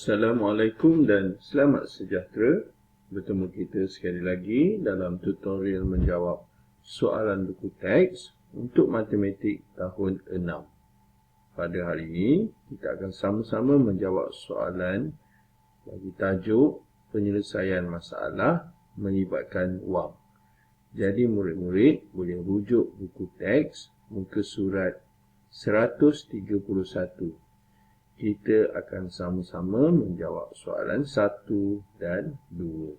Assalamualaikum dan selamat sejahtera. Bertemu kita sekali lagi dalam tutorial menjawab soalan buku teks untuk matematik tahun 6. Pada hari ini, kita akan sama-sama menjawab soalan bagi tajuk penyelesaian masalah melibatkan wang. Jadi murid-murid boleh rujuk buku teks muka surat 131. Kita akan sama-sama menjawab soalan 1 dan 2.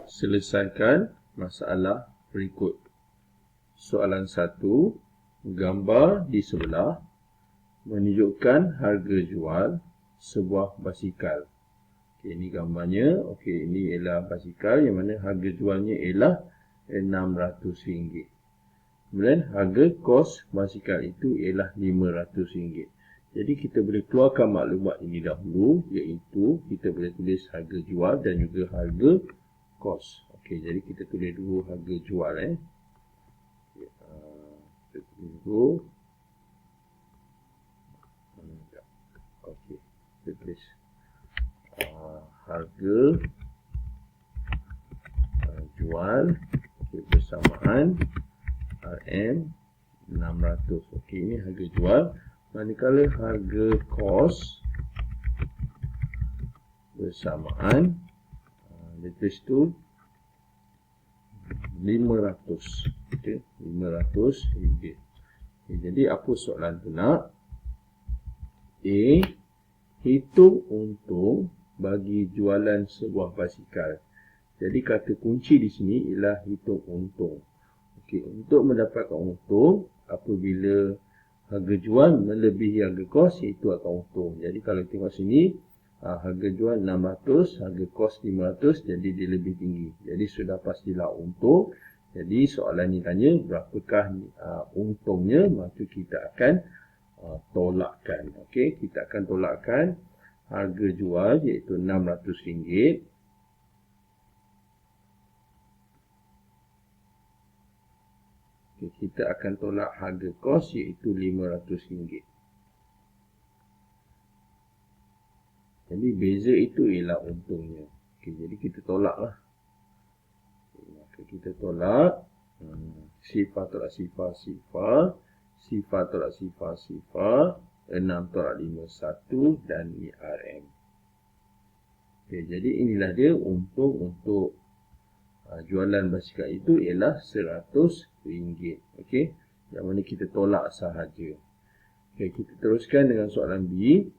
Selesaikan masalah berikut. Soalan 1, gambar di sebelah menunjukkan harga jual sebuah basikal. Okey, ini gambarnya. Okey, ini ialah basikal yang mana harga jualnya ialah RM600. Kemudian harga kos basikal itu ialah RM500. Jadi kita boleh keluarkan maklumat ini dahulu, iaitu kita boleh tulis harga jual dan juga harga kos. Okey, jadi kita tulis dulu harga jual. Kita tulis dulu. Okey, kita tulis harga jual bersamaan RM600. Okey, ini harga jual. Manakala harga kos bersamaan lepas tu 500. Okey, RM500. Okay, jadi apa soalan tu nak? A. Hitung untung bagi jualan sebuah basikal. Jadi kata kunci di sini ialah hitung untung. Okey, untuk mendapatkan untung apabila harga jual melebihi harga kos, iaitu akan untung. Jadi kalau tengok sini, harga jual 600, harga kos 500, jadi dia lebih tinggi. Jadi sudah pastilah untung. Jadi soalan ni tanya berapakah untungnya, maka kita akan tolakkan. Okey, kita akan tolakkan harga jual iaitu RM600. Okay, kita akan tolak harga kos iaitu RM500. Jadi beza itu ialah untungnya. Okay, jadi kita tolaklah. Maka kita tolak sifar tolak sifar sifar, sifar tolak sifar sifar, 6 tolak 5 1 dan ni RM. Okay, jadi inilah dia untung untuk jualan basikal itu ialah RM100. Okey, yang mana kita tolak sahaja. Okey, kita teruskan dengan soalan B.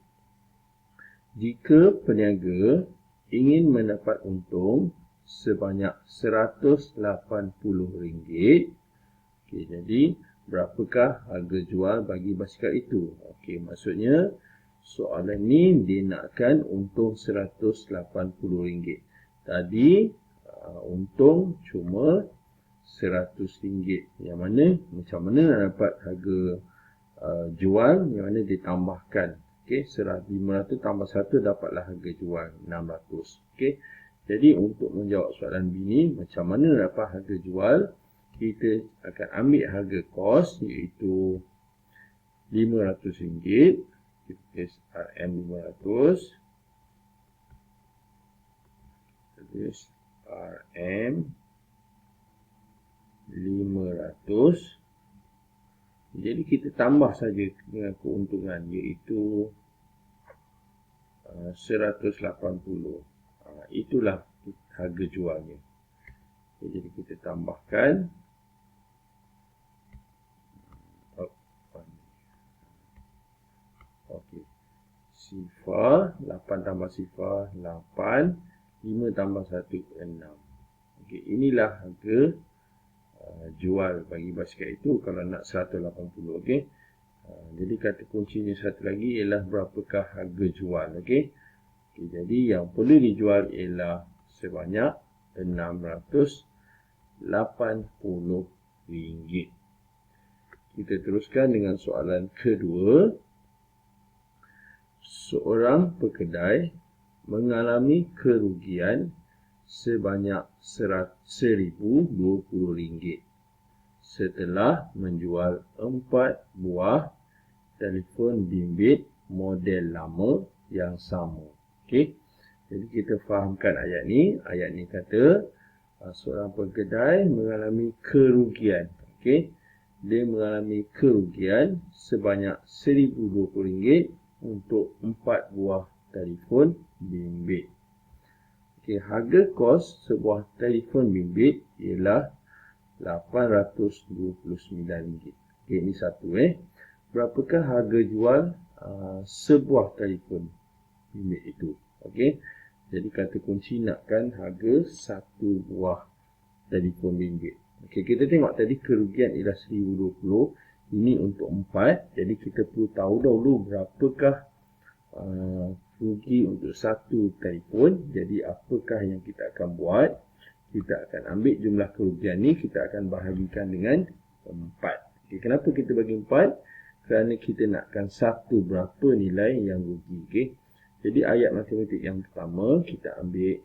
Jika peniaga ingin mendapat untung sebanyak RM180. Okey, jadi berapakah harga jual bagi basikal itu? Okey, maksudnya soalan ni dia nakkan untung RM180. Tadi untung cuma RM100. Yang mana macam mana nak dapat harga jual yang mana ditambahkan. Okey, RM500 tambah 1 dapatlah harga jual RM600. Okey. Jadi untuk menjawab soalan B ni, macam mana nak dapat harga jual? Kita akan ambil harga kos iaitu RM500. Kita tulis RM500. Tulis RM500. Jadi kita tambah saja dengan keuntungan iaitu 180. Itulah harga jualnya. Jadi kita tambahkan okey, sifar 8 tambah sifar 8, 5 tambah 1 6. Okey, inilah harga jual bagi basikal itu kalau nak 180. Okey, jadi kata kuncinya satu lagi ialah berapakah harga jual. Okey, jadi yang perlu dijual ialah sebanyak RM680. Kita teruskan dengan soalan kedua. Seorang pekedai mengalami kerugian sebanyak RM1,020 setelah menjual 4 buah telefon bimbit model lama yang sama. Okey. Jadi kita fahamkan ayat ni. Ayat ni kata seorang pekedai mengalami kerugian. Okey. Dia mengalami kerugian sebanyak RM1,020 untuk 4 buah telefon bimbit. Okey, harga kos sebuah telefon bimbit ialah RM829. Okey, ini satu Berapakah harga jual sebuah telefon bimbit itu? Okey. Jadi kata kunci nakkan harga satu buah telefon bimbit. Okey, kita tengok tadi kerugian ialah RM1,020. Ini untuk 4. Jadi kita perlu tahu dahulu berapakah rugi untuk satu telefon. Jadi apakah yang kita akan buat? Kita akan ambil jumlah kerugian ni, kita akan bahagikan dengan 4. Okay, kenapa kita bagi 4? Kerana kita nakkan satu berapa nilai yang rugi. Okay. Jadi ayat matematik yang pertama, kita ambil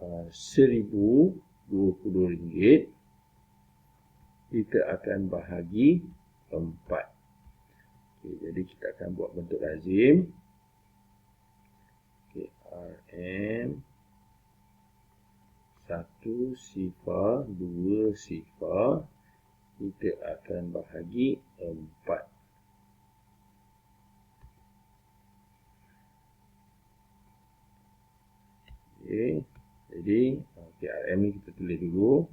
RM1,020. Kita akan bahagi 4. Okay, jadi kita akan buat bentuk lazim. Okay, RM 1 sifar 2 sifar, kita akan bahagi 4. Okay. Jadi RM ni kita tulis dulu.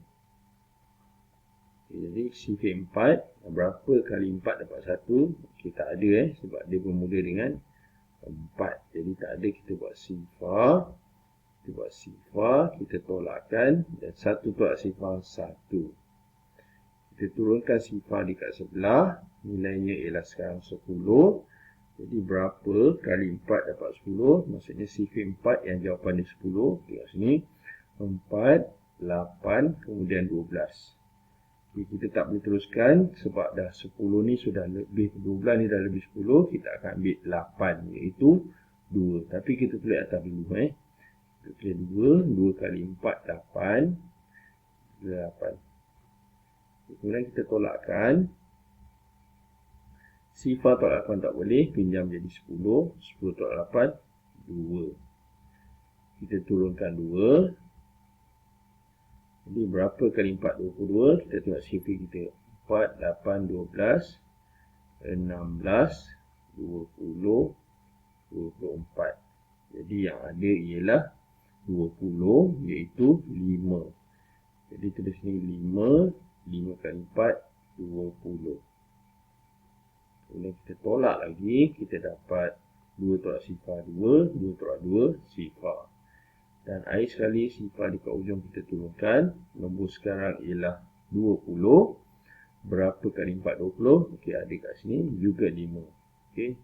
Okay, jadi sifar 4, berapa kali 4 dapat 1? Okay, tak ada sebab dia bermula dengan 4. Jadi tak ada, kita buat sifar. Kita buat sifar, kita tolakkan, dan 1 tolak sifar 1. Kita turunkan sifar dekat sebelah, nilainya ialah sekarang 10. Jadi berapa kali 4 dapat 10? Maksudnya sifar 4 yang jawapan dia 10. Tengok sini, 4, 8, kemudian 12. Jadi kita tak boleh teruskan sebab dah 10 ni sudah lebih, 12 ni dah lebih 10. Kita akan ambil 8, iaitu 2. Tapi kita tulis atas dulu. Kita tulis 2 kali 4, 8. 8. Kemudian kita tolakkan. Sifar tolak 8 tak boleh, pinjam jadi 10. 10 tolak 8, 2. Kita turunkan 2. Jadi berapa kali 4, 22. Kita tengok sifar kita. 4, 8, 12, 16, 20, 24. Jadi yang ada ialah 20, iaitu 5. Jadi tulis ni 5. 5 kali 4, 20. Kemudian kita tolak lagi, kita dapat 2 tolak sifar 2, 2 tolak 2, sifar. Dan air sekali sifar dekat ujung kita turunkan. Nombor sekarang ialah 20. Berapa kali 4, 20. Okey, ada kat sini juga 5. Okey.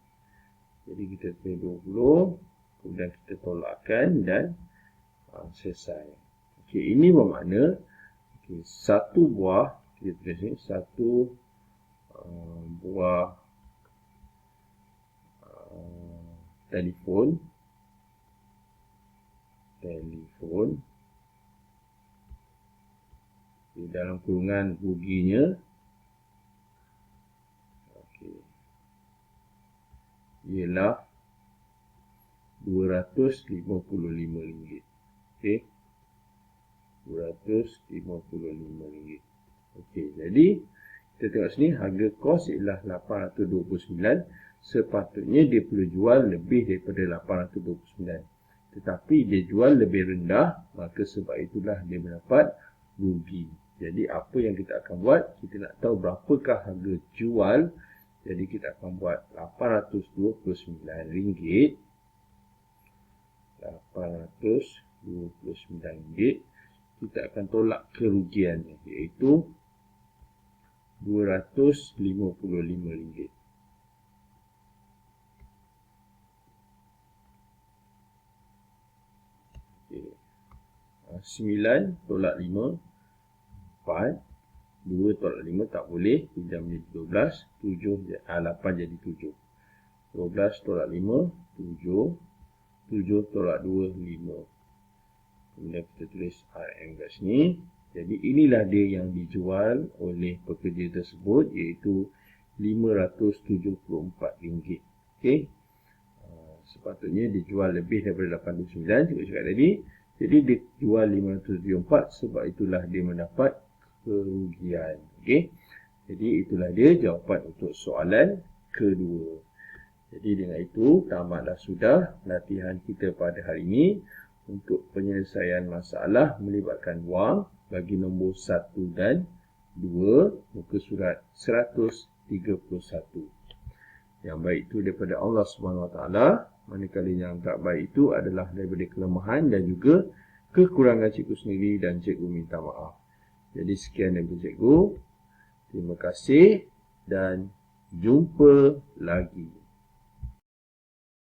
Jadi kita tulis 20. Kemudian kita tolakkan dan selesai. Okey, ini bermakna satu buah, kita tulis ni, satu buah telefon di dalam kurungan ruginya ialah RM255. Okey. RM255. Okey, jadi kita tengok sini harga kos ialah RM829. Sepatutnya dia perlu jual lebih daripada RM829. Tetapi dia jual lebih rendah, maka sebab itulah dia mendapat rugi. Jadi apa yang kita akan buat? Kita nak tahu berapakah harga jual. Jadi kita akan buat RM829. RM829. Kita akan tolak kerugiannya, iaitu RM255. Okay. 9 tolak 5, 4. 2 tolak 5 tak boleh, pinjam jadi 12. 8 jadi 7. 12 tolak 5, 7. 7 tolak 2, 5. Kemudian kita tulis RM kat sini. Jadi inilah dia yang dijual oleh pekerja tersebut, iaitu RM574. Okey. Sepatutnya dijual lebih daripada 89, cikgu cakap tadi. Jadi dia jual 574, sebab itulah dia mendapat kerugian. Okey. Jadi itulah dia jawapan untuk soalan kedua. Jadi dengan itu tamatlah sudah latihan kita pada hari ini untuk penyelesaian masalah melibatkan wang bagi nombor 1 dan 2, muka surat 131. Yang baik itu daripada Allah SWT, manakala yang tak baik itu adalah daripada kelemahan dan juga kekurangan cikgu sendiri, dan cikgu minta maaf. Jadi sekian daripada cikgu. Terima kasih dan jumpa lagi.